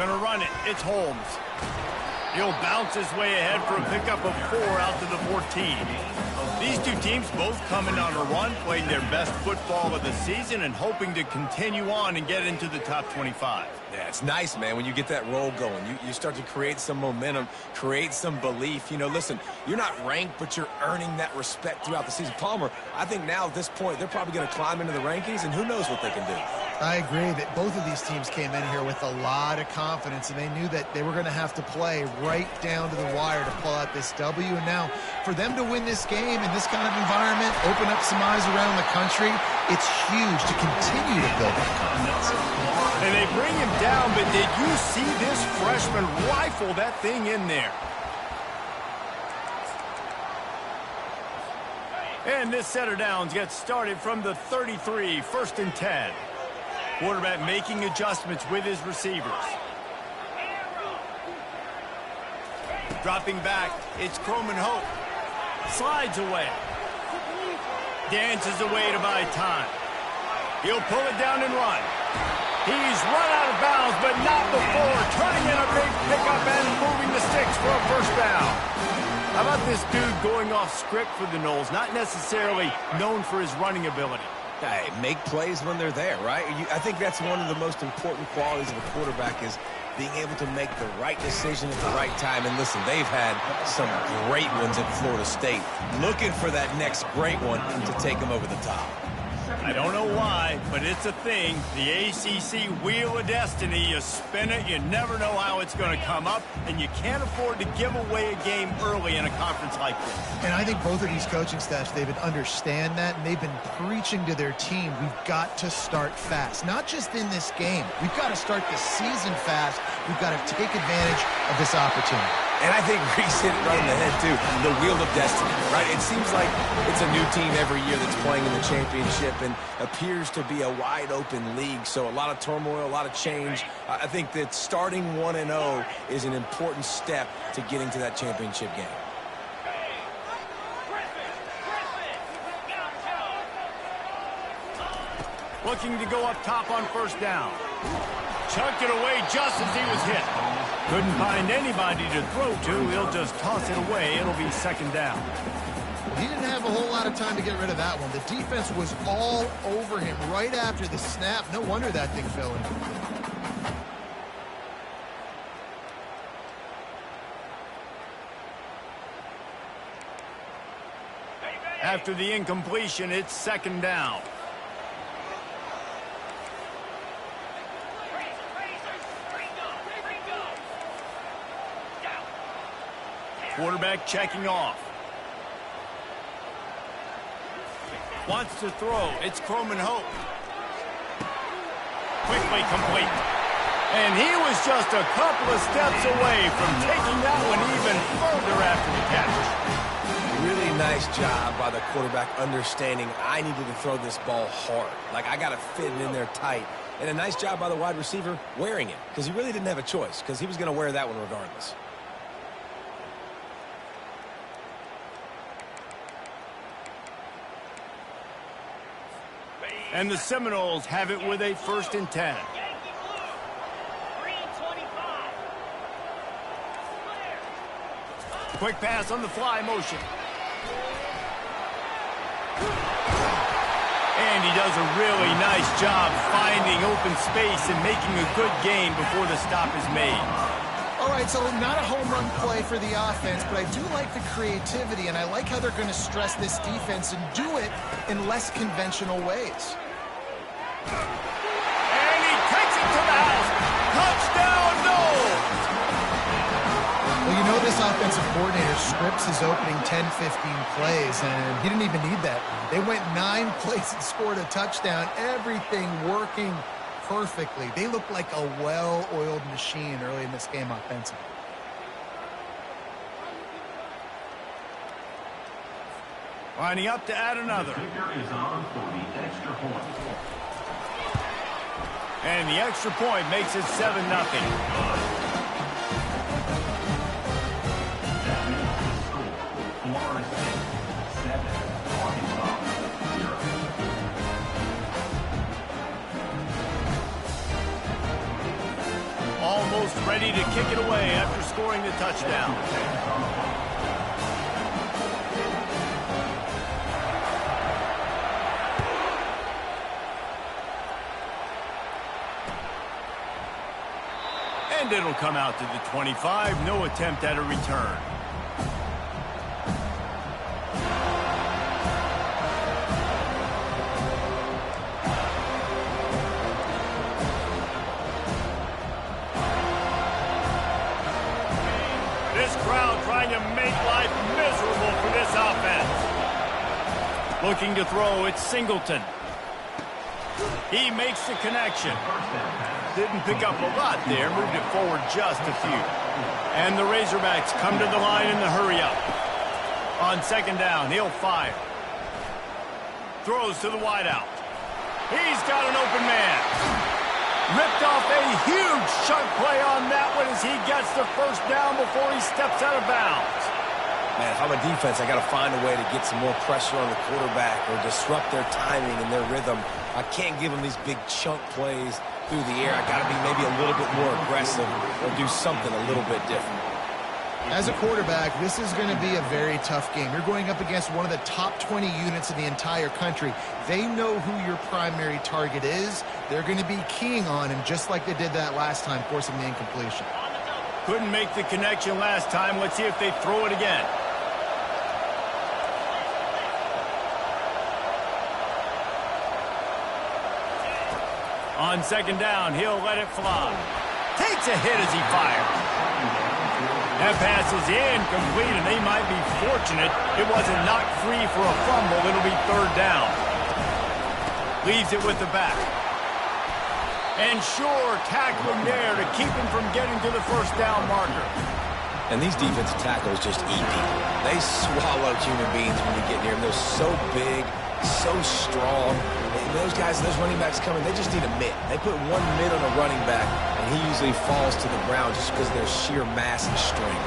Gonna run it. It's Holmes. He'll bounce his way ahead for a pickup of 4 out to the 14. These two teams both coming on a run, playing their best football of the season and hoping to continue on and get into the top 25. Yeah, it's nice, man, when you get that roll going. You start to create some momentum, create some belief. You know, listen, you're not ranked, but you're earning that respect throughout the season. Palmer, I think now at this point, they're probably going to climb into the rankings, and who knows what they can do. I agree that both of these teams came in here with a lot of confidence, and they knew that they were going to have to play right down to the wire to pull out this W. And now, for them to win this game in this kind of environment, open up some eyes around the country, it's huge to continue to build that confidence. And they bring him down, but did you see this freshman rifle that thing in there? And this set of downs gets started from the 33, 1st and 10. Quarterback making adjustments with his receivers. Dropping back, it's Croman Hope. Slides away. Dances away to buy time. He'll pull it down and run. He's run out of bounds, but not before turning in a big pickup and moving the sticks for a 1st down. How about this dude going off script for the Noles? Not necessarily known for his running ability. Hey, make plays when they're there, right? I think that's one of the most important qualities of a quarterback is being able to make the right decision at the right time. And listen, they've had some great ones at Florida State. Looking for that next great one to take them over the top. I don't know why, but it's a thing. The ACC Wheel of Destiny, you spin it, you never know how it's going to come up, and you can't afford to give away a game early in a conference like this. And I think both of these coaching staffs, David, understand that, and they've been preaching to their team, we've got to start fast. Not just in this game. We've got to start the season fast. We've got to take advantage of this opportunity. And I think Reese hit it right in the head, too. The Wheel of Destiny, right? It seems like it's a new team every year that's playing in the championship and appears to be a wide-open league. So a lot of turmoil, a lot of change. I think that starting 1-0 is an important step to getting to that championship game. Looking to go up top on 1st down. Chucked it away just as he was hit. Couldn't find anybody to throw to. He'll just toss it away. It'll be 2nd down. He didn't have a whole lot of time to get rid of that one. The defense was all over him right after the snap. No wonder that thing fell in. After the incompletion, it's 2nd down. Quarterback checking off. Wants to throw. It's Croman Hope. Quickly complete. And he was just a couple of steps away from taking that one even further after the catch. Really nice job by the quarterback understanding I needed to throw this ball hard. Like, I got to fit it in there tight. And a nice job by the wide receiver wearing it because he really didn't have a choice because he was going to wear that one regardless. And the Seminoles have it with a 1st and 10. Quick pass on the fly motion. And he does a really nice job finding open space and making a good gain before the stop is made. All right, so not a home run play for the offense, but I do like the creativity, and I like how they're going to stress this defense and do it in less conventional ways. And he takes it to the house. Touchdown, Noles! Well, you know this offensive coordinator scripts his opening 10, 15 plays, and he didn't even need that. They went 9 plays and scored a touchdown, everything working perfectly. They look like a well-oiled machine early in this game offensively. Lining up to add another. And the extra point makes it 7-0. Almost ready to kick it away after scoring the touchdown. And it'll come out to the 25. No attempt at a return. This crowd trying to make life miserable for this offense. Looking to throw, it's Singleton. He makes the connection. Didn't pick up a lot there, moved it forward just a few. And the Razorbacks come to the line in the hurry-up. On second down, he'll fire. Throws to the wideout. He's got an open man. Ripped off a huge chunk play on that one as he gets the first down before he steps out of bounds. Man, if I'm a defense, I got to find a way to get some more pressure on the quarterback or disrupt their timing and their rhythm. I can't give them these big chunk plays through the air. I got to be maybe a little bit more aggressive or do something a little bit different. As a quarterback, this is going to be a very tough game. You're going up against one of the top 20 units in the entire country. They know who your primary target is. They're going to be keying on him just like they did that last time, forcing the incompletion. Couldn't make the connection last time. Let's see if they throw it again. On second down, he'll let it fly. Takes a hit as he fires. That pass is incomplete, and they might be fortunate it wasn't knocked free for a fumble. It'll be third down. Leaves it with the back. And sure, tackling there to keep him from getting to the first down marker. And these defensive tackles just eat people. They swallow human beings when you get near them. They're so big, so strong. And those guys, those running backs coming, they just need a mitt. They put one mitt on a running back, and he usually falls to the ground just because of their sheer mass and strength.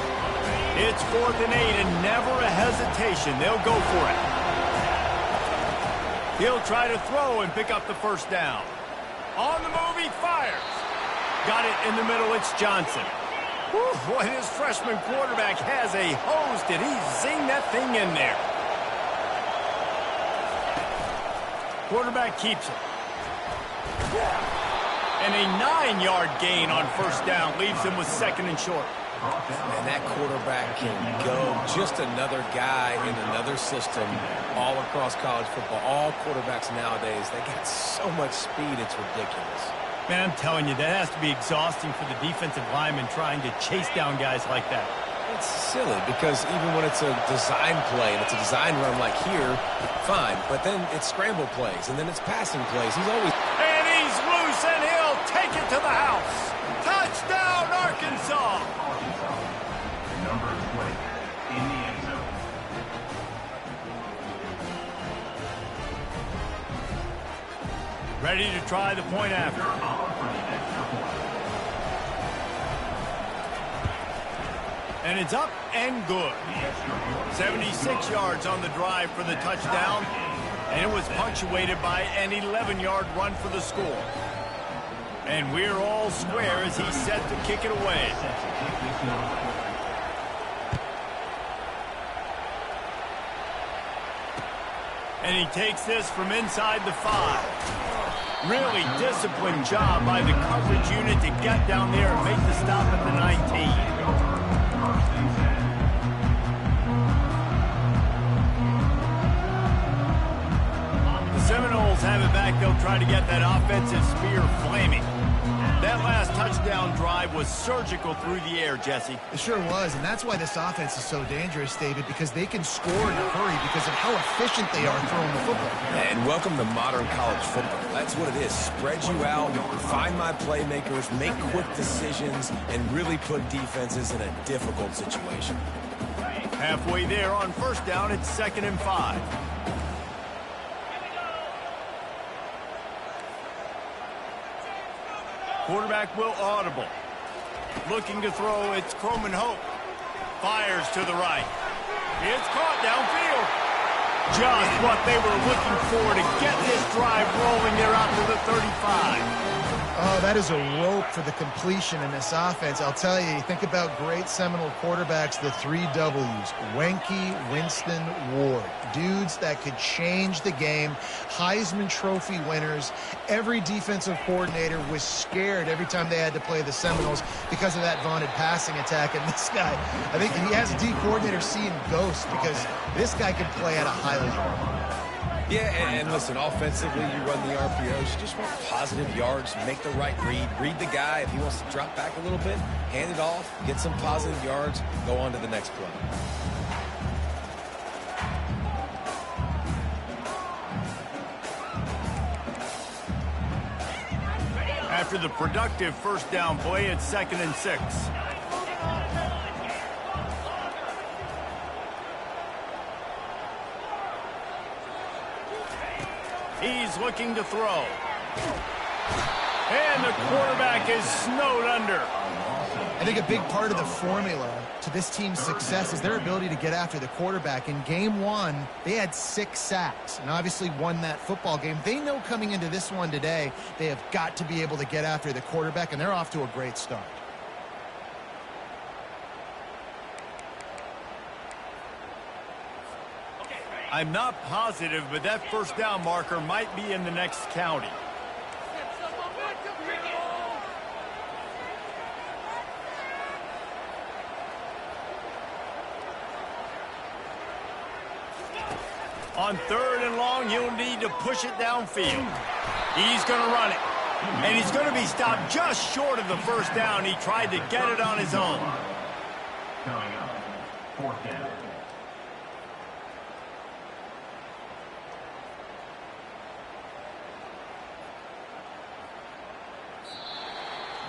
It's 4th and 8, and never a hesitation. They'll go for it. He'll try to throw and pick up the first down. On the move, he fires. Got it in the middle, it's Johnson. Whew, boy, his freshman quarterback has a hose. Did he zing that thing in there? Quarterback keeps it. And a 9-yard gain on first down leaves him with second and short. And that quarterback can go. Just another guy in another system all across college football. All quarterbacks nowadays, they got so much speed, it's ridiculous. Man, I'm telling you, that has to be exhausting for the defensive lineman trying to chase down guys like that. It's silly because even when it's a design play and it's a design run like here, fine. But then it's scramble plays and then it's passing plays. He's always... And he's loose and he'll take it to the house. Touchdown, Arkansas. Number 20 in the end zone. Ready to try the point after. And it's up and good. 76 yards on the drive for the touchdown. And it was punctuated by an 11-yard run for the score. And we're all square as he's set to kick it away. And he takes this from inside the 5. Really disciplined job by the coverage unit to get down there and make the stop at the 19. Seminoles have it back. They'll try to get that offensive spear flaming. That last touchdown drive was surgical through the air, Jesse. It sure was, and that's why this offense is so dangerous, David, because they can score in a hurry because of how efficient they are throwing the football. And welcome to modern college football. That's what it is. Spread you out, find my playmakers, make quick decisions, and really put defenses in a difficult situation. Halfway there on first down, it's 2nd and 5. Quarterback will audible. Looking to throw, it's Croman Hope. Fires to the right. It's caught downfield. Just what they were looking for to get this drive rolling there out to the 35. Oh, that is a rope for the completion in this offense. I'll tell you, think about great Seminole quarterbacks, the 3 W's. Wenke, Winston, Ward. Dudes that could change the game. Heisman Trophy winners. Every defensive coordinator was scared every time they had to play the Seminoles because of that vaunted passing attack. And this guy, I think he has D coordinator seeing ghosts because this guy can play at a high level. Yeah, and listen, offensively, you run the RPOs. You just want positive yards, make the right read the guy. If he wants to drop back a little bit, hand it off, get some positive yards, go on to the next play. After the productive first down play, it's 2nd and 6. He's looking to throw. And the quarterback is snowed under. I think a big part of the formula to this team's success is their ability to get after the quarterback. In game 1, they had 6 sacks and obviously won that football game. They know coming into this one today, they have got to be able to get after the quarterback, and they're off to a great start. I'm not positive, but that first down marker might be in the next county. On 3rd and long, he'll need to push it downfield. He's going to run it. And he's going to be stopped just short of the first down. He tried to get it on his own. Coming up, 4th down.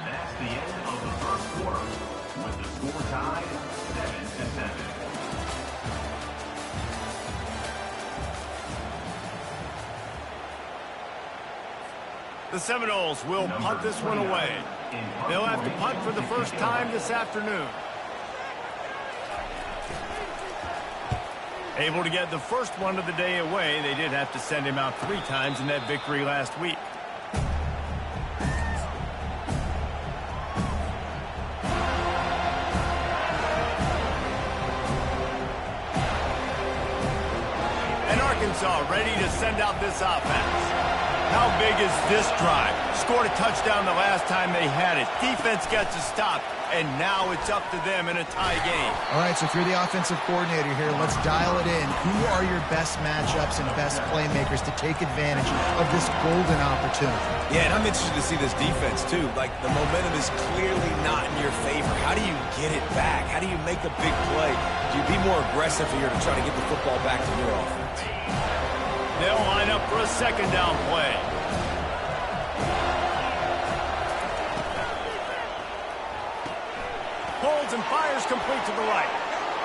That's the end of the first quarter, with the score tied 7-7. The Seminoles will punt this one away. They'll have to punt for the first time this afternoon. Able to get the first one of the day away. They did have to send him out 3 times in that victory last week. And Arkansas ready to send out this offense. How big is this drive? Scored a touchdown the last time they had it. Defense gets a stop, and now it's up to them in a tie game. All right, so if you're the offensive coordinator here, let's dial it in. Who are your best matchups and best playmakers to take advantage of this golden opportunity? Yeah, and I'm interested to see this defense, too. Like, the momentum is clearly not in your favor. How do you get it back? How do you make a big play? Do you be more aggressive here to try to get the football back to your offense? They'll line up for a 2nd down play. Holds and fires complete to the right.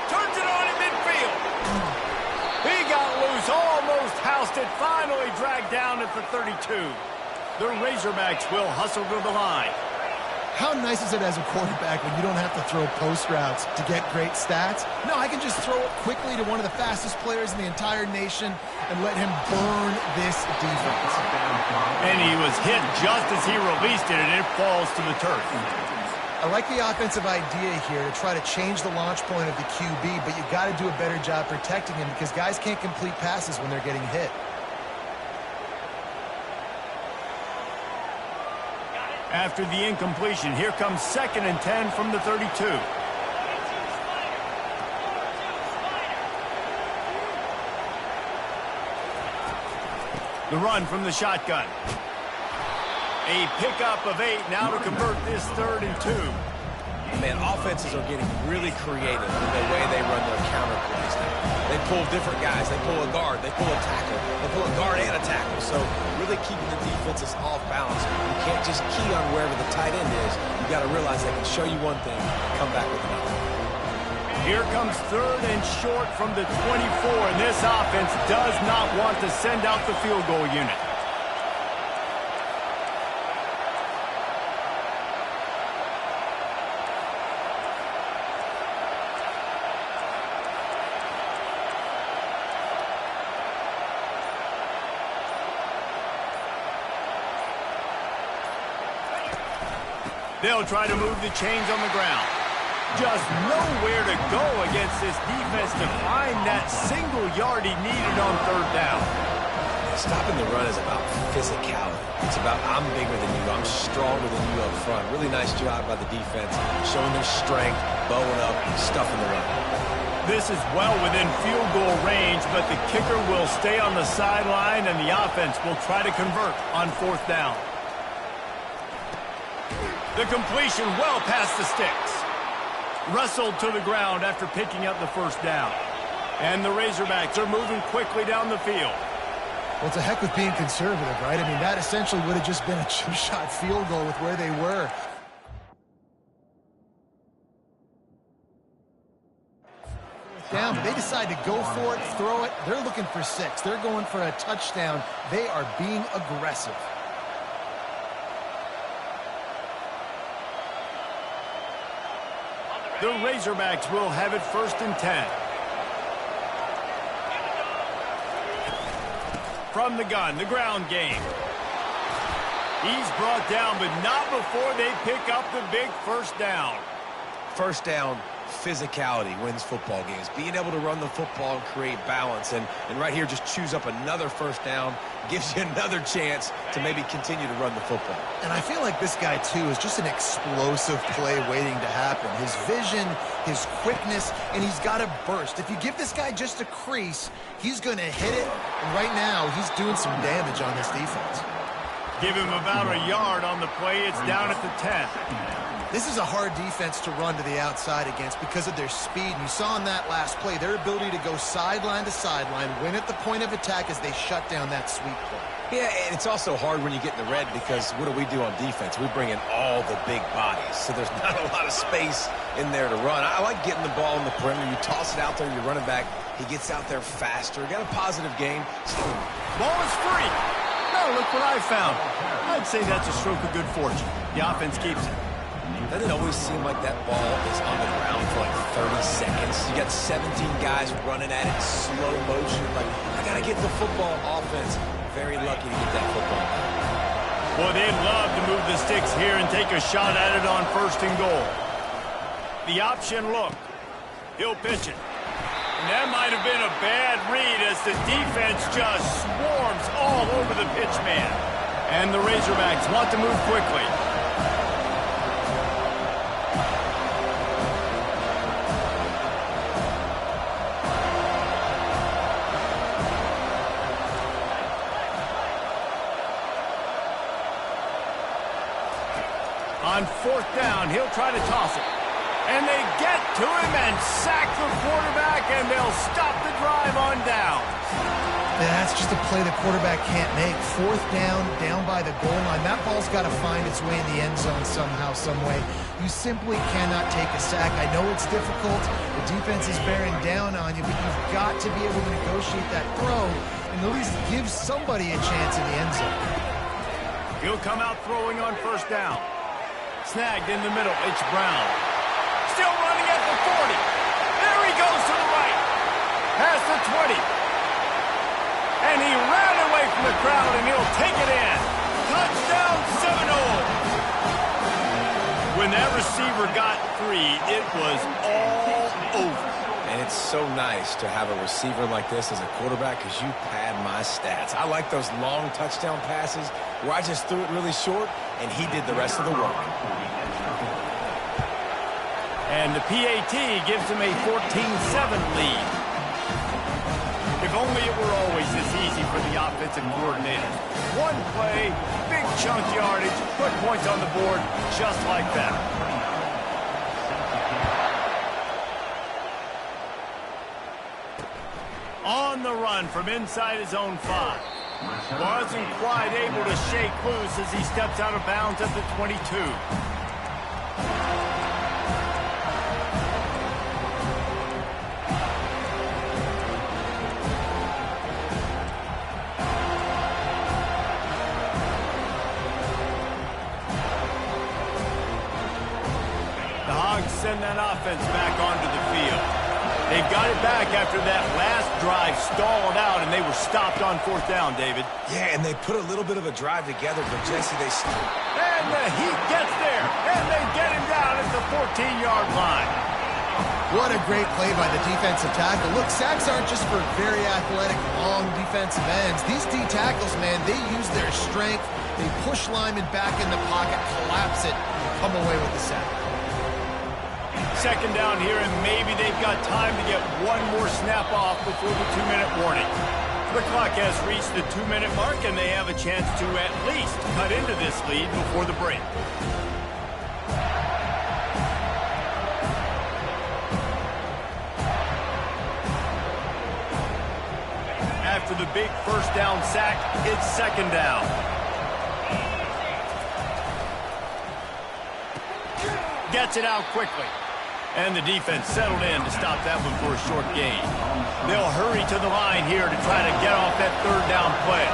Turns it on in midfield. He got loose, almost housed it, finally dragged down at the 32. The Razorbacks will hustle to the line. How nice is it as a quarterback when you don't have to throw post routes to get great stats? No, I can just throw it quickly to one of the fastest players in the entire nation and let him burn this defense. And he was hit just as he released it, and it falls to the turf. I like the offensive idea here to try to change the launch point of the QB, but you got to do a better job protecting him because guys can't complete passes when they're getting hit. After the incompletion, here comes 2nd and 10 from the 32. The run from the shotgun. A pickup of 8 now to convert this 3rd and 2. Man, offenses are getting really creative in the way they run their counter plays now. They pull different guys. They pull a guard. They pull a tackle. They pull a guard and a tackle. So really keeping the defenses off balance. You can't just key on wherever the tight end is. You got to realize they can show you one thing, come back with another. Here comes 3rd and short from the 24, and this offense does not want to send out the field goal unit. They'll try to move the chains on the ground. Just nowhere to go against this defense to find that single yard he needed on third down. Stopping the run is about physicality. It's about I'm bigger than you, I'm stronger than you up front. Really nice job by the defense, showing their strength, bowing up, stuffing the run. This is well within field goal range, but the kicker will stay on the sideline and the offense will try to convert on fourth down. The completion well past the sticks. Wrestled to the ground after picking up the first down. And the Razorbacks are moving quickly down the field. Well, it's a heck of being conservative, right? I mean, that essentially would have just been a chip-shot field goal with where they were. Down, but they decide to go for it, throw it. They're looking for 6. They're going for a touchdown. They are being aggressive. The Razorbacks will have it 1st and 10. From the gun, the ground game. He's brought down, but not before they pick up the big first down. First down, physicality wins football games. Being able to run the football and create balance. And right here, just choose up another first down. Gives you another chance to maybe continue to run the football. And I feel like this guy, too, is just an explosive play waiting to happen. His vision, his quickness, and he's got a burst. If you give this guy just a crease, he's going to hit it. And right now, he's doing some damage on this defense. Give him about a yard on the play. It's down at the 10. This is a hard defense to run to the outside against because of their speed. And you saw in that last play, their ability to go sideline to sideline, win at the point of attack as they shut down that sweep play. Yeah, and it's also hard when you get in the red because what do we do on defense? We bring in all the big bodies, so there's not a lot of space in there to run. I like getting the ball in the perimeter. You toss it out there, you're running back. He gets out there faster. Got a positive game. Ball is free. No, look what I found. I'd say that's a stroke of good fortune. The offense keeps it. Doesn't it always seem like that ball is on the ground for like 30 seconds? You got 17 guys running at it, slow motion. Like, I got to get the football. Offense, very lucky to get that football. Boy, they'd love to move the sticks here and take a shot at it on 1st and goal. The option look. He'll pitch it. And that might have been a bad read as the defense just swarms all over the pitch man. And the Razorbacks want to move quickly. On 4th down, he'll try to toss it. And they get to him and sack the quarterback, and they'll stop the drive on down. Yeah, that's just a play the quarterback can't make. 4th down, down by the goal line. That ball's got to find its way in the end zone somehow, some way. You simply cannot take a sack. I know it's difficult. The defense is bearing down on you, but you've got to be able to negotiate that throw and at least give somebody a chance in the end zone. He'll come out throwing on 1st down. Snagged in the middle. It's Brown. Still running at the 40. There he goes to the right. Past the 20. And he ran away from the crowd, and he'll take it in. Touchdown, Seminole. When that receiver got free, it was all over. And it's so nice to have a receiver like this as a quarterback because you pad my stats. I like those long touchdown passes where I just threw it really short, and he did the rest of the work. And the PAT gives him a 14-7 lead. If only it were always this easy for the offensive coordinator. One play, big chunk yardage, put points on the board just like that. On the run from inside his own 5. Wasn't quite able to shake loose as he steps out of bounds at the 22. The Hogs send that offense back onto the field. They got it back after that last drive stalled out, and they were stopped on 4th down, David. Yeah, and they put a little bit of a drive together, but Jesse, they still... And the Heat gets there, and they get him down at the 14-yard line. What a great play by the defensive tackle. Look, sacks aren't just for very athletic, long defensive ends. These D tackles, man, they use their strength. They push linemen back in the pocket, collapse it, and come away with the sack. 2nd down here, and maybe they've got time to get one more snap off before the 2-minute warning. The clock has reached the 2-minute mark, and they have a chance to at least cut into this lead before the break. After the big 1st down sack, it's 2nd down. Gets it out quickly. And the defense settled in to stop that one for a short gain. They'll hurry to the line here to try to get off that 3rd down play.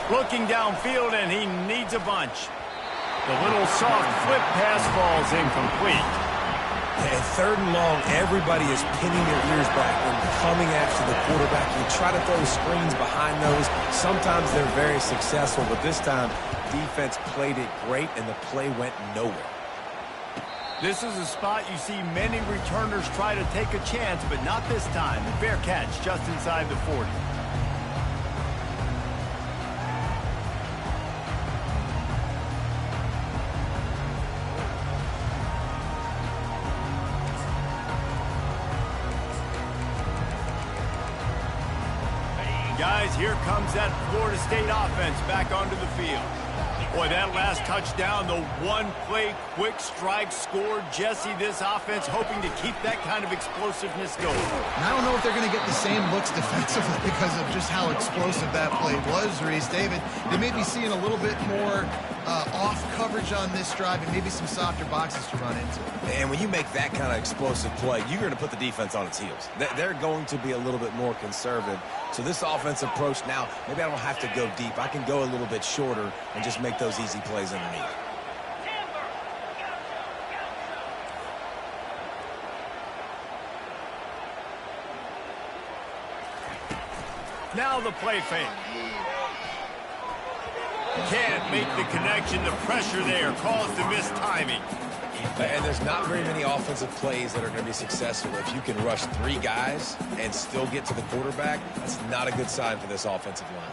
Looking downfield, and he needs a bunch. The little soft flip pass falls incomplete. And 3rd and long, everybody is pinning their ears back and coming after the quarterback. You try to throw screens behind those. Sometimes they're very successful, but this time, defense played it great, and the play went nowhere. This is a spot you see many returners try to take a chance, but not this time. A fair catch just inside the 40. Guys, here comes that Florida State offense back onto the field. Boy, that last touchdown, the one-play quick strike score. Jesse, this offense hoping to keep that kind of explosiveness going. And I don't know if they're going to get the same looks defensively because of just how explosive that play was, Reese. David, they may be seeing a little bit more off coverage on this drive and maybe some softer boxes to run into. And when you make that kind of explosive play, you're going to put the defense on its heels. They're going to be a little bit more conservative. So this offensive approach now, maybe I don't have to go deep. I can go a little bit shorter and just make those easy plays underneath. Now the play fake. Can't make the connection. The pressure there caused the missed timing. And there's not very many offensive plays that are going to be successful. If you can rush 3 guys and still get to the quarterback, that's not a good sign for this offensive line.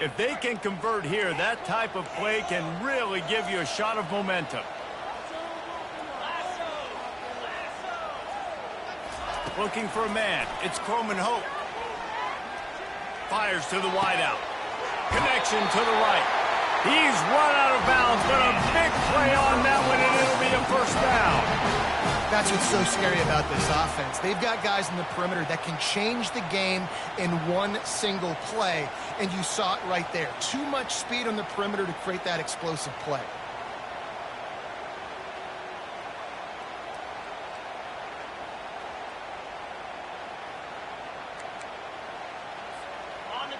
If they can convert here, that type of play can really give you a shot of momentum. Looking for a man. It's Coleman Hope. Fires to the wideout. Connection to the right. He's run out of bounds, but a big play on that one, and it'll be a 1st down. That's what's so scary about this offense. They've got guys in the perimeter that can change the game in one single play, and you saw it right there. Too much speed on the perimeter to create that explosive play.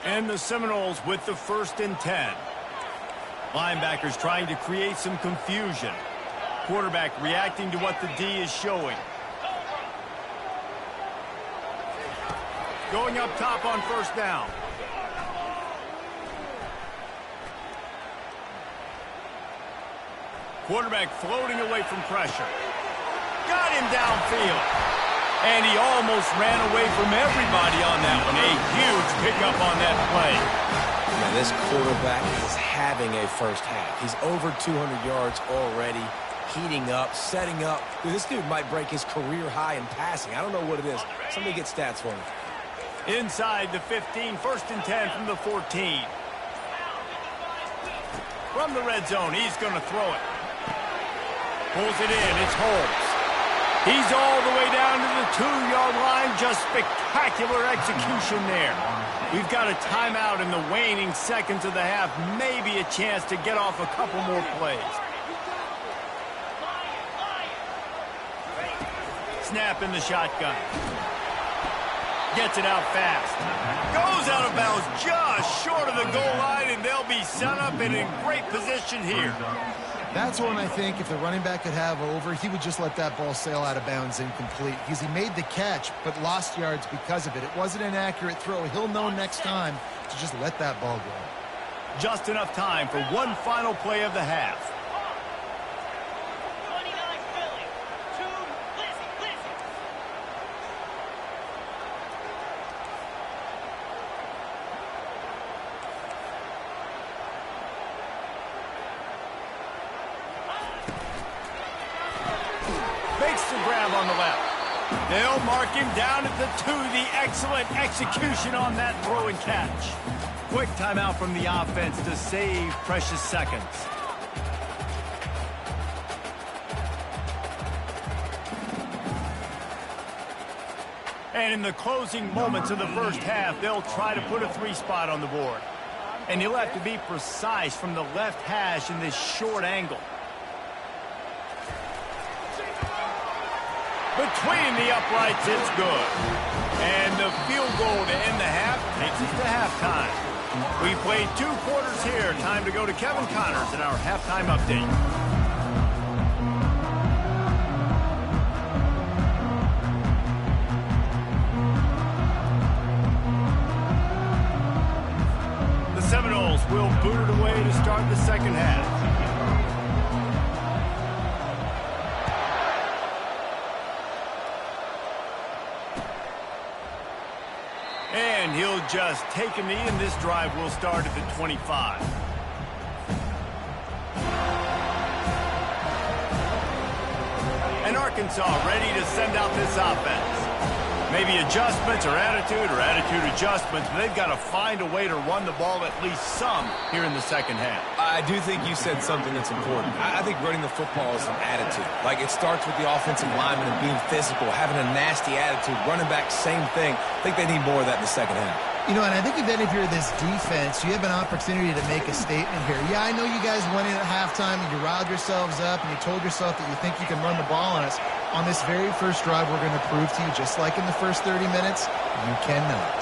And the Seminoles with the 1st and 10. Linebackers trying to create some confusion. Quarterback reacting to what the D is showing. Going up top on 1st down. Quarterback floating away from pressure. Got him downfield. And he almost ran away from everybody on that one. A huge pickup on that play. Yeah, this quarterback is having a 1st half. He's over 200 yards already, heating up, setting up. Dude, this dude might break his career high in passing. I don't know what it is. Somebody get stats for me. Inside the 15, 1st and 10 from the 14. From the red zone, he's going to throw it. Pulls it in. It's Holmes. He's all the way down to the 2-yard line. Just spectacular execution there. We've got a timeout in the waning seconds of the half. Maybe a chance to get off a couple more plays. snap in the shotgun. Gets it out fast. Goes out of bounds just short of the goal line, and they'll be set up and in great position here. That's one I think if the running back could have over, he would just let that ball sail out of bounds incomplete because he made the catch but lost yards because of it. It wasn't an accurate throw. He'll know next time to just let that ball go. Just enough time for one final play of the half. Makes the grab on the left. They'll mark him down at the 2. The excellent execution on that throw and catch. Quick timeout from the offense to save precious seconds. And in the closing moments of the first half, they'll try to put a 3 spot on the board. And he'll have to be precise from the left hash in this short angle. Between the uprights, it's good. And the field goal to end the half takes us to halftime. We played 2 quarters here. Time to go to Kevin Connors in our halftime update. The Seminoles will boot it away to start the second half. And he'll just take a knee, and this drive will start at the 25. And Arkansas ready to send out this offense. Maybe adjustments or attitude adjustments, but they've got to find a way to run the ball at least some here in the second half. I do think you said something that's important. I think running the football is an attitude. Like, it starts with the offensive lineman and being physical, having a nasty attitude. Running back, same thing. I think they need more of that in the second half. You know, and I think then if you're this defense, you have an opportunity to make a statement here. Yeah, I know you guys went in at halftime and you riled yourselves up and you told yourself that you think you can run the ball on us. On this very first drive, we're going to prove to you, just like in the first 30 minutes, you cannot.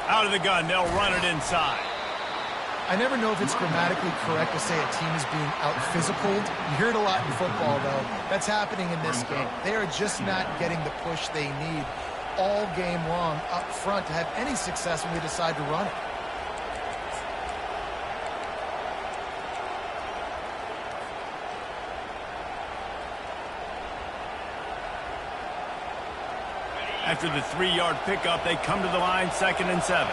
Out of the gun, they'll run it inside. I never know if it's grammatically correct to say a team is being out-physicaled. You hear it a lot in football, though. That's happening in this game. They are just not getting the push they need all game long up front to have any success when they decide to run it. After the 3-yard pickup, they come to the line, 2nd and 7.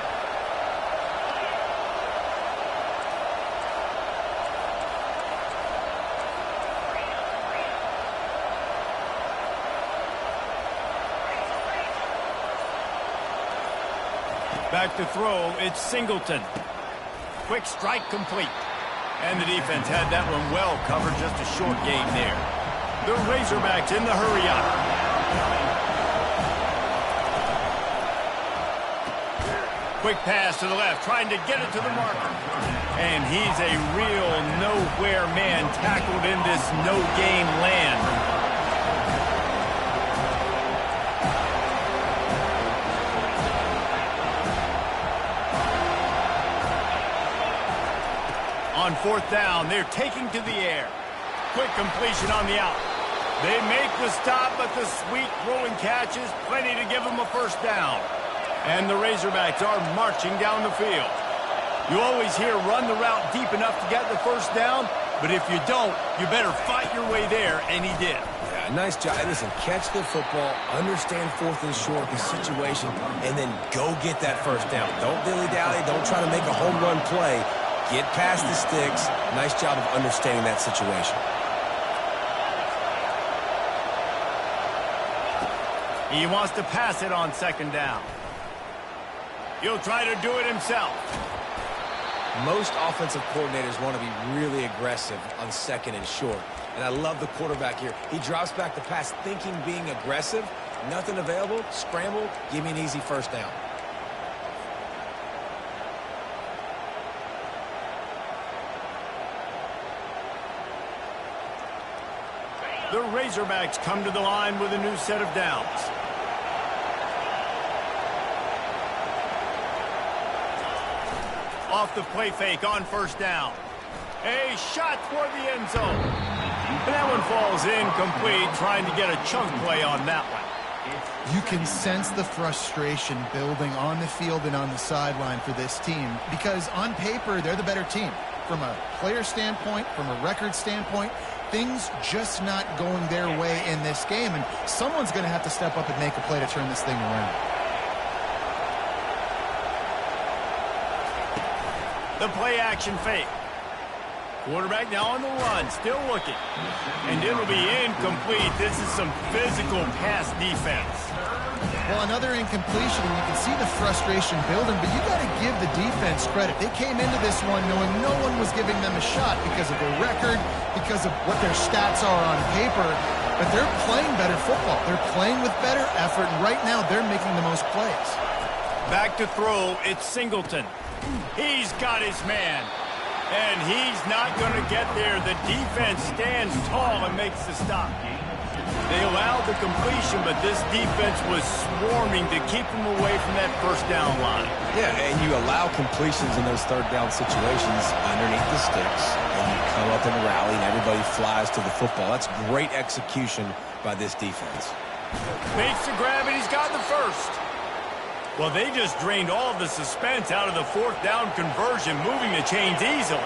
Back to throw, it's Singleton. Quick strike complete. And the defense had that one well covered, just a short game there. The Razorbacks in the hurry-up. Quick pass to the left, trying to get it to the marker. And he's a real nowhere man tackled in this no-game land. On 4th down, they're taking to the air. Quick completion on the out. They make the stop, but the sweet throwing catch is plenty to give them a first down. And the Razorbacks are marching down the field. You always hear run the route deep enough to get the first down, but if you don't, you better fight your way there, and he did. Yeah, nice job. Listen, catch the football, understand 4th and short, the situation, and then go get that first down. Don't dilly-dally. Don't try to make a home run play. Get past the sticks. Nice job of understanding that situation. He wants to pass it on 2nd down. He'll try to do it himself. Most offensive coordinators want to be really aggressive on 2nd and short. And I love the quarterback here. He drops back the pass thinking being aggressive. Nothing available. Scramble. Give me an easy first down. The Razorbacks come to the line with a new set of downs. Off the play fake on first down. A shot toward the end zone. And that one falls incomplete, trying to get a chunk play on that one. You can sense the frustration building on the field and on the sideline for this team because on paper, they're the better team. From a player standpoint, from a record standpoint, things just not going their way in this game, and someone's going to have to step up and make a play to turn this thing around. The play action fake. Quarterback now on the run, still looking. And it'll be incomplete. This is some physical pass defense. Well, another incompletion, and you can see the frustration building, but you got to give the defense credit. They came into this one knowing no one was giving them a shot because of their record, because of what their stats are on paper, but they're playing better football. They're playing with better effort, and right now they're making the most plays. Back to throw, it's Singleton. He's got his man, and he's not going to get there. The defense stands tall and makes the stop. They allowed the completion, but this defense was swarming to keep them away from that first down line. Yeah, and you allow completions in those third down situations underneath the sticks, and you come up and rally, and everybody flies to the football. That's great execution by this defense. Makes the grab, and he's got the first. Well, they just drained all the suspense out of the fourth down conversion, moving the chains easily.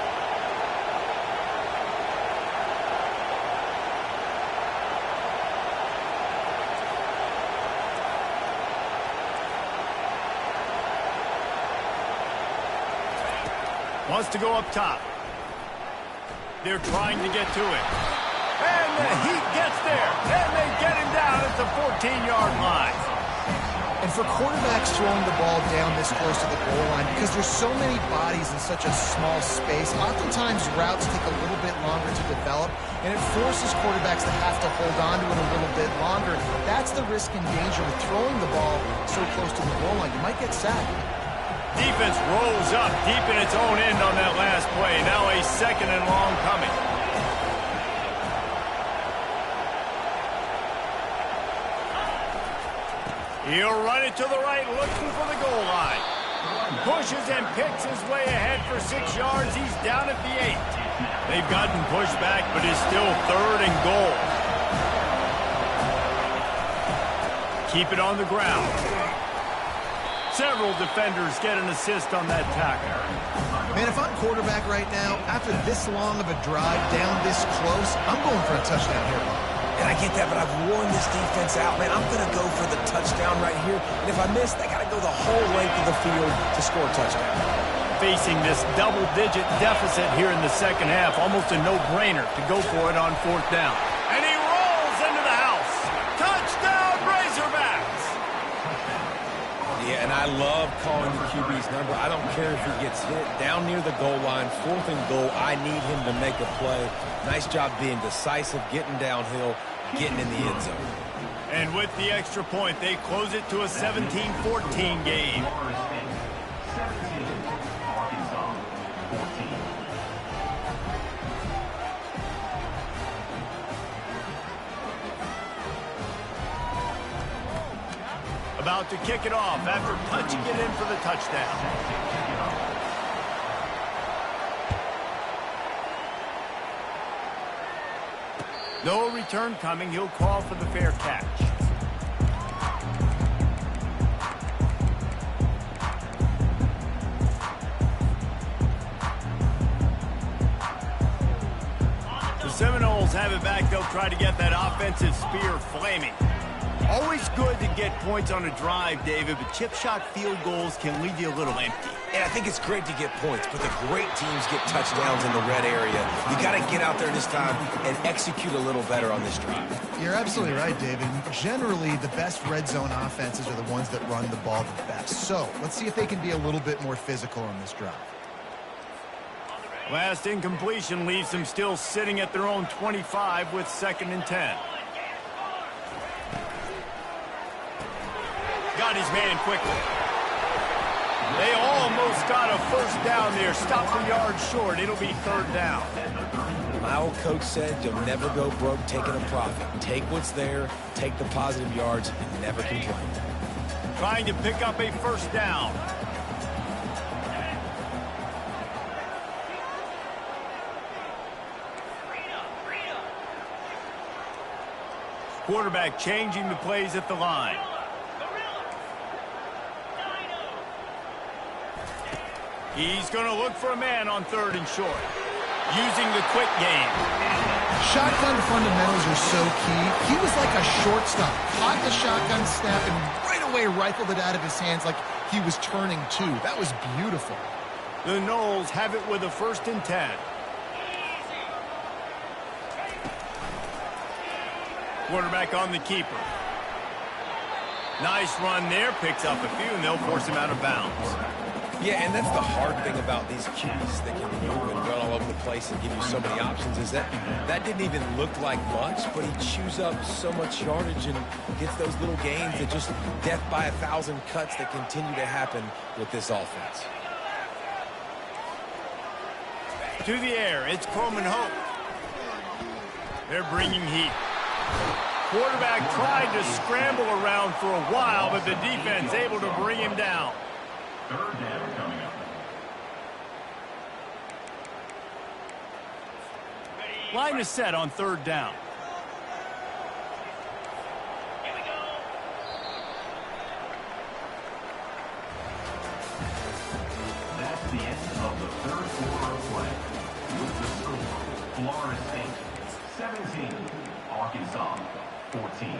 Wants to go up top. They're trying to get to it. And the Heat gets there. And they get him down at the 14-yard line. And for quarterbacks throwing the ball down this close to the goal line, because there's so many bodies in such a small space, oftentimes routes take a little bit longer to develop, and it forces quarterbacks to have to hold on to it a little bit longer. That's the risk and danger with throwing the ball so close to the goal line. You might get sacked. Defense rolls up deep in its own end on that last play. Now a second and long coming. He'll run it to the right, looking for the goal line. Pushes and picks his way ahead for 6 yards. He's down at the 8. They've gotten pushed back, but it's still third and goal. Keep it on the ground. Several defenders get an assist on that tackle. Man, if I'm quarterback right now, after this long of a drive down this close, I'm going for a touchdown here. And I get that, but I've worn this defense out, man. I'm going to go for the touchdown right here. And if I miss, they got to go the whole length of the field to score a touchdown. Facing this double-digit deficit here in the second half, almost a no-brainer to go for it on fourth down. And he rolls into the house. Touchdown, Razorbacks! Yeah, and I love calling the QB's number. I don't care if he gets hit down near the goal line, fourth and goal. I need him to make a play. Nice job being decisive, getting downhill, getting in the end zone. And with the extra point, they close it to a 17-14 game. About to kick it off after punching it in for the touchdown. No return coming. He'll call for the fair catch. The Seminoles have it back. They'll try to get that offensive spear flaming. Always good to get points on a drive, David, but chip shot field goals can leave you a little empty. And I think it's great to get points, but the great teams get touchdowns in the red area. You got to get out there this time and execute a little better on this drive. You're absolutely right, David. Generally, the best red zone offenses are the ones that run the ball the best. So let's see if they can be a little bit more physical on this drive. Last incompletion leaves them still sitting at their own 25 with 2nd and 10. Got his man quickly. They almost got a first down there. Stopped a yard short. It'll be 3rd down. My old coach said you'll never go broke taking a profit. Take what's there, take the positive yards, and never complain. Trying to pick up a first down. Quarterback changing the plays at the line. He's going to look for a man on 3rd and short. Using the quick game. Shotgun fundamentals are so key. He was like a shortstop. Caught the shotgun snap and right away rifled it out of his hands like he was turning 2. That was beautiful. The Noles have it with a 1st and 10. Quarterback on the keeper. Nice run there. Picks up a few, and they'll force him out of bounds. Yeah, and that's the hard thing about these QBs that can move and run all over the place and give you so many options is that didn't even look like much, but he chews up so much yardage and gets those little gains that just death by 1,000 cuts that continue to happen with this offense. To the air, it's Coleman Hope. They're bringing heat. Quarterback tried to scramble around for a while, but the defense able to bring him down. 3rd down coming up. Line is set on 3rd down. That's the end of the 3rd quarter of play. With the score, Florida State 17, Arkansas 14.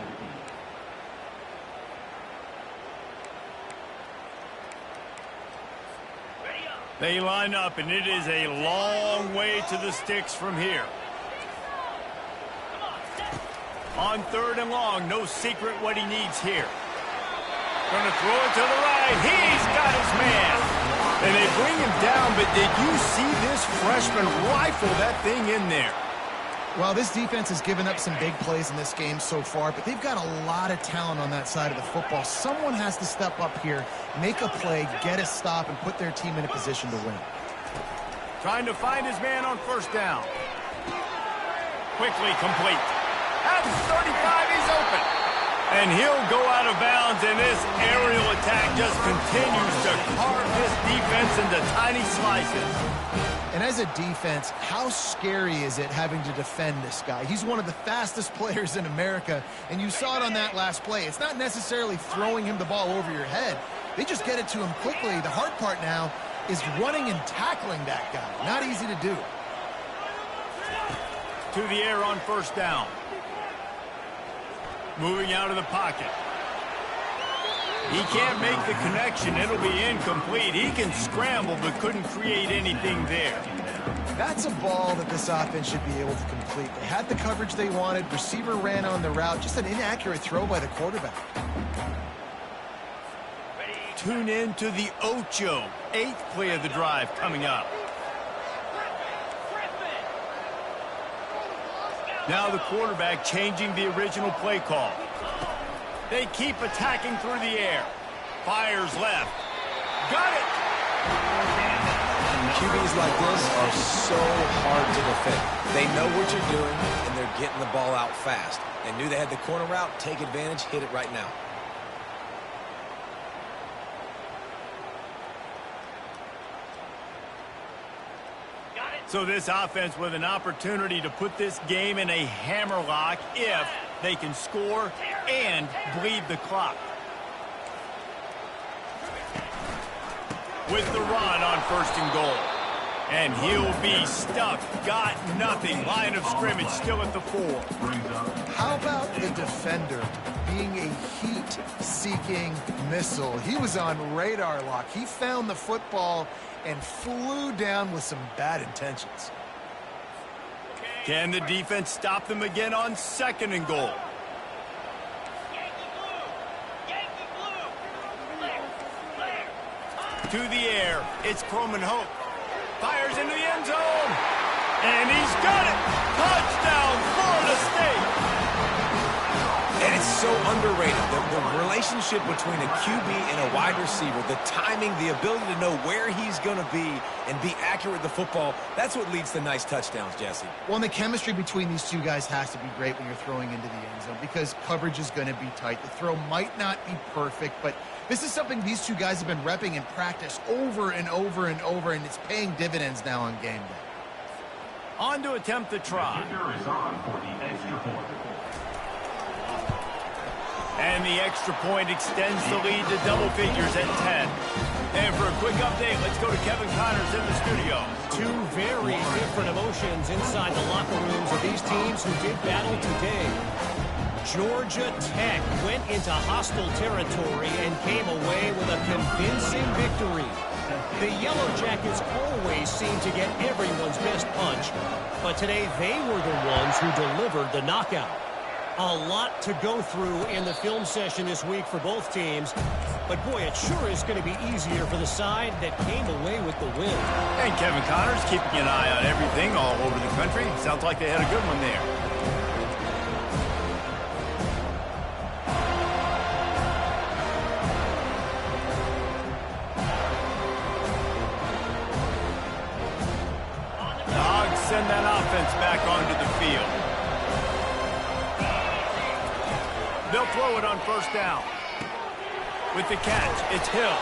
They line up, and it is a long way to the sticks from here. On 3rd and long, no secret what he needs here. Going to throw it to the right. He's got his man. And they bring him down, but did you see this freshman rifle that thing in there? Well, this defense has given up some big plays in this game so far, but they've got a lot of talent on that side of the football. Someone has to step up here, make a play, get a stop, and put their team in a position to win. Trying to find his man on 1st down. Quickly complete. At 35, he's open. And he'll go out of bounds, and this aerial attack just continues to carve this defense into tiny slices. And as a defense, how scary is it having to defend this guy? He's one of the fastest players in America, and you saw it on that last play. It's not necessarily throwing him the ball over your head. They just get it to him quickly. The hard part now is running and tackling that guy. Not easy to do. To the air on 1st down. Moving out of the pocket. He can't make the connection. It'll be incomplete. He can scramble, but couldn't create anything there. That's a ball that this offense should be able to complete. They had the coverage they wanted. Receiver ran on the route. Just an inaccurate throw by the quarterback. Tune in to the Ocho. 8th play of the drive coming up. Now the quarterback changing the original play call. They keep attacking through the air. Fires left. Got it! QBs like this are so hard to defend. They know what you're doing, and they're getting the ball out fast. They knew they had the corner route. Take advantage. Hit it right now. So this offense with an opportunity to put this game in a hammerlock if they can score and bleed the clock. With the run on 1st and goal. And he'll be stuck. Got nothing. Line of scrimmage still at the 4. How about the defender being a heat-seeking missile? He was on radar lock. He found the football and flew down with some bad intentions. Can the defense stop them again on 2nd and goal? To the air, it's Coleman Hope. Fires into the end zone. And he's got it. Touchdown, Florida State. And it's so underrated. The relationship between a QB and a wide receiver, the timing, the ability to know where he's going to be and be accurate with the football, that's what leads to nice touchdowns, Jesse. Well, and the chemistry between these two guys has to be great when you're throwing into the end zone because coverage is going to be tight. The throw might not be perfect, but this is something these two guys have been repping in practice over and over and over, and it's paying dividends now on game day. On to attempt the try. Kicker is on for the extra point. And the extra point extends the lead to double figures at 10. And for a quick update, let's go to Kevin Connors in the studio. Two very different emotions inside the locker rooms of these teams who did battle today. Georgia Tech went into hostile territory and came away with a convincing victory. The Yellow Jackets always seem to get everyone's best punch, but today they were the ones who delivered the knockout. A lot to go through in the film session this week for both teams, but boy, it sure is going to be easier for the side that came away with the win. And Kevin Connors keeping an eye on everything all over the country. Sounds like they had a good one there. Send that offense back onto the field. They'll throw it on first down. With the catch, it's Hill.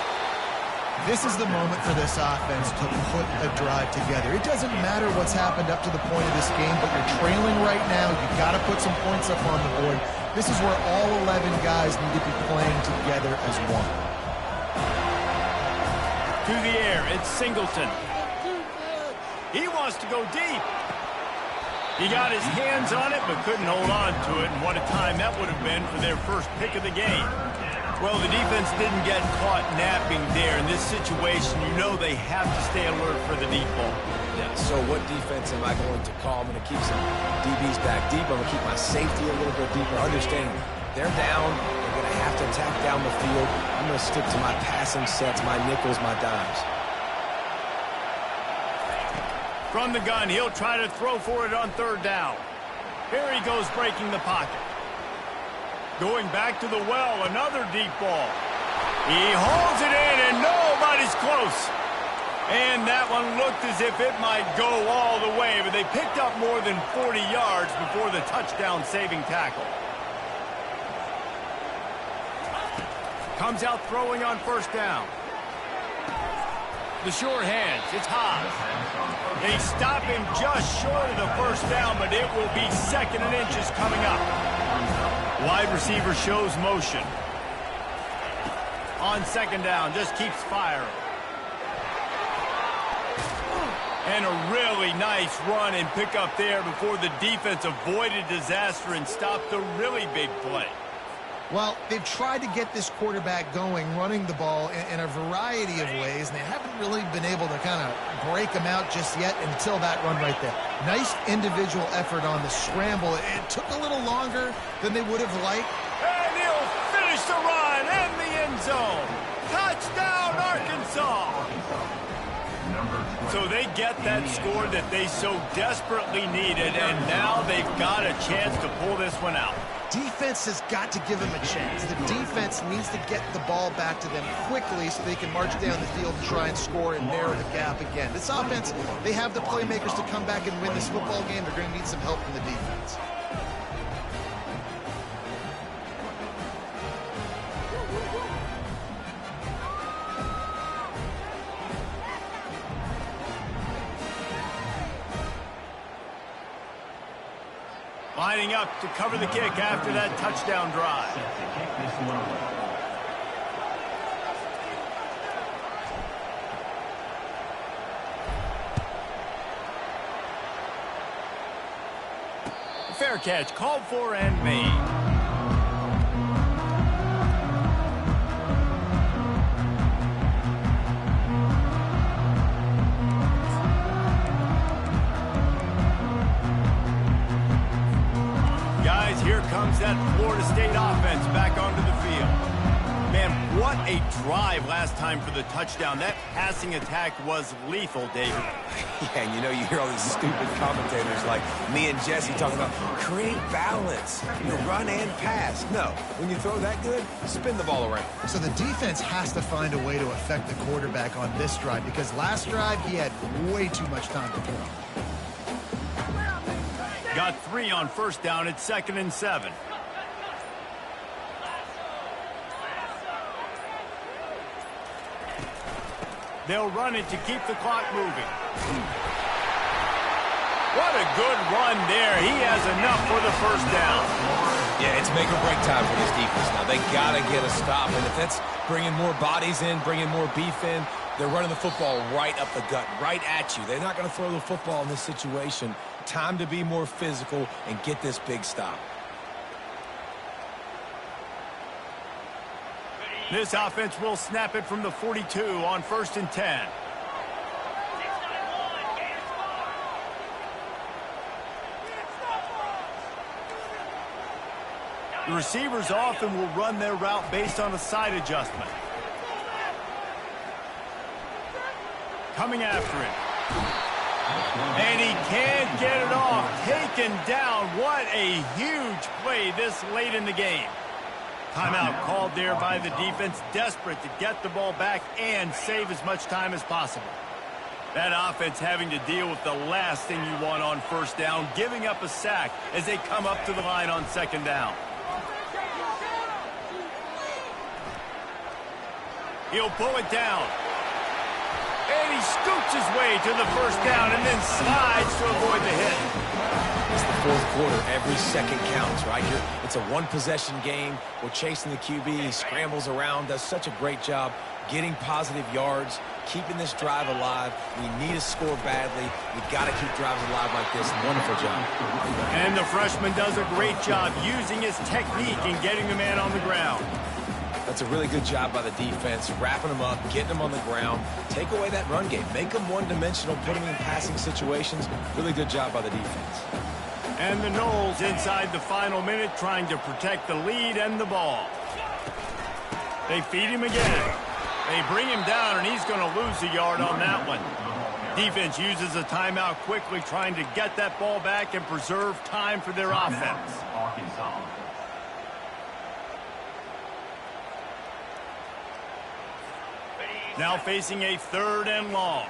This is the moment for this offense to put a drive together. It doesn't matter what's happened up to the point of this game, but you're trailing right now. You've got to put some points up on the board. This is where all 11 guys need to be playing together as one. To the air, it's Singleton. He wants to go deep. He got his hands on it, but couldn't hold on to it. And what a time that would have been for their first pick of the game. Well, the defense didn't get caught napping there. In this situation, you know they have to stay alert for the deep ball. Yeah, so what defense am I going to call? I'm going to keep some DBs back deep. I'm going to keep my safety a little bit deeper. Understanding they're down. They're going to have to attack down the field. I'm going to stick to my passing sets, my nickels, my dimes. From the gun, he'll try to throw for it on third down. Here he goes breaking the pocket. Going back to the well, another deep ball. He holds it in, and nobody's close. And that one looked as if it might go all the way, but they picked up more than 40 yards before the touchdown-saving tackle. Comes out throwing on first down. The short hands, it's Hobbs. They stop him just short of the first down, but it will be second and inches coming up. Wide receiver shows motion. On second down, just keeps firing. And a really nice run and pick up there before the defense avoided disaster and stopped the really big play. Well, they've tried to get this quarterback going, running the ball in a variety of ways, and they haven't really been able to kind of break him out just yet until that run right there. Nice individual effort on the scramble. It took a little longer than they would have liked. And he'll finish the run in the end zone. Touchdown, Arkansas! So they get that score that they so desperately needed, and now they've got a chance to pull this one out. Defense has got to give them a chance. The defense needs to get the ball back to them quickly so they can march down the field and try and score and narrow the gap again. This offense, they have the playmakers to come back and win this football game. They're going to need some help from the defense. Lining up to cover the kick after that touchdown drive. Set to kick this one away. Fair catch, called for and made. Here comes that Florida State offense back onto the field. Man, what What a drive last time for the touchdown. That passing attack was lethal, David. Yeah, and you hear all these stupid commentators like me and Jesse talking about create balance, run and pass. No, when you throw that good, spin the ball around. So the defense has to find a way to affect the quarterback on this drive because last drive he had way too much time to throw. Got 3 on first down at 2nd and 7. They'll run it to keep the clock moving. What a good run there. He has enough for the first down. Yeah, it's make or break time for this defense now. They got to get a stop, and if that's bringing more bodies in, bringing more beef in, they're running the football right up the gut, right at you. They're not going to throw the football in this situation. Time to be more physical and get this big stop. This offense will snap it from the 42 on 1st and 10. The receivers often will run their route based on a side adjustment. Coming after him. And he can't get it off. Taken down. What a huge play this late in the game. Timeout called there by the defense, desperate to get the ball back and save as much time as possible. That offense having to deal with the last thing you want on first down, giving up a sack as they come up to the line on 2nd down. He'll pull it down. And he scoots his way to the first down and then slides to avoid the hit. It's the 4th quarter. Every second counts, right? It's a one-possession game. We're chasing the QB. He scrambles around, does such a great job getting positive yards, keeping this drive alive. We need to score badly. We've got to keep drives alive like this. Wonderful job. And the freshman does a great job using his technique and getting the man on the ground. That's a really good job by the defense, wrapping them up, getting them on the ground. Take away that run game. Make them one-dimensional, put them in passing situations. Really good job by the defense. And the Noles inside the final minute trying to protect the lead and the ball. They feed him again. They bring him down, and he's going to lose a yard on that one. Defense uses a timeout quickly, trying to get that ball back and preserve time for their offense. Now facing a 3rd and long.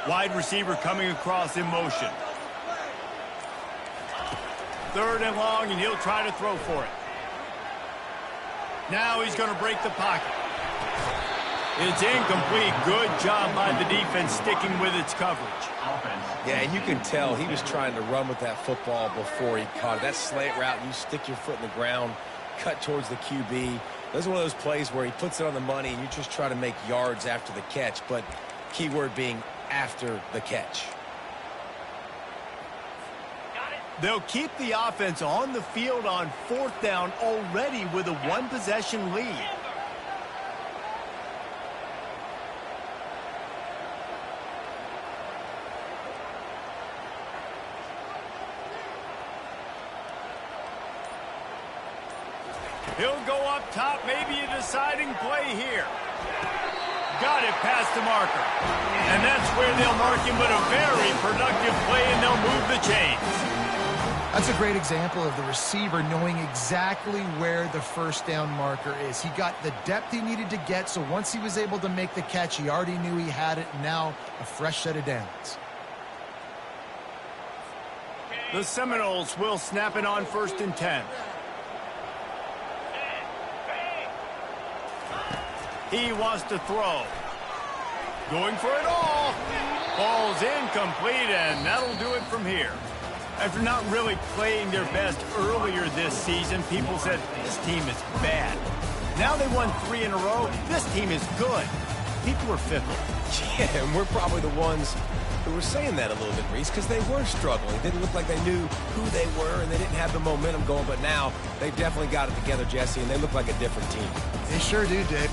Wide receiver coming across in motion. 3rd and long, and he'll try to throw for it. Now he's going to break the pocket. It's incomplete. Good job by the defense sticking with its coverage. Yeah, and you can tell he was trying to run with that football before he caught it. That slant route, you stick your foot in the ground, cut towards the QB. That's one of those plays where he puts it on the money and you just try to make yards after the catch, but key word being after the catch. They'll keep the offense on the field on 4th down already with a one-possession lead. He'll go up top, maybe a deciding play here. Got it past the marker. And that's where they'll mark him, but a very productive play, and they'll move the chains. That's a great example of the receiver knowing exactly where the first down marker is. He got the depth he needed to get, so once he was able to make the catch, he already knew he had it, and now a fresh set of downs. The Seminoles will snap it on 1st and 10. He wants to throw. Going for it all. Ball's incomplete, and that'll do it from here. After not really playing their best earlier this season, people said this team is bad. Now they won 3 in a row. This team is good. People are fickle. Yeah, and we're probably the ones who were saying that a little bit, Reese, because they were struggling. It didn't look like they knew who they were, and they didn't have the momentum going. But now they've definitely got it together, Jesse, and they look like a different team. They sure do, Dick.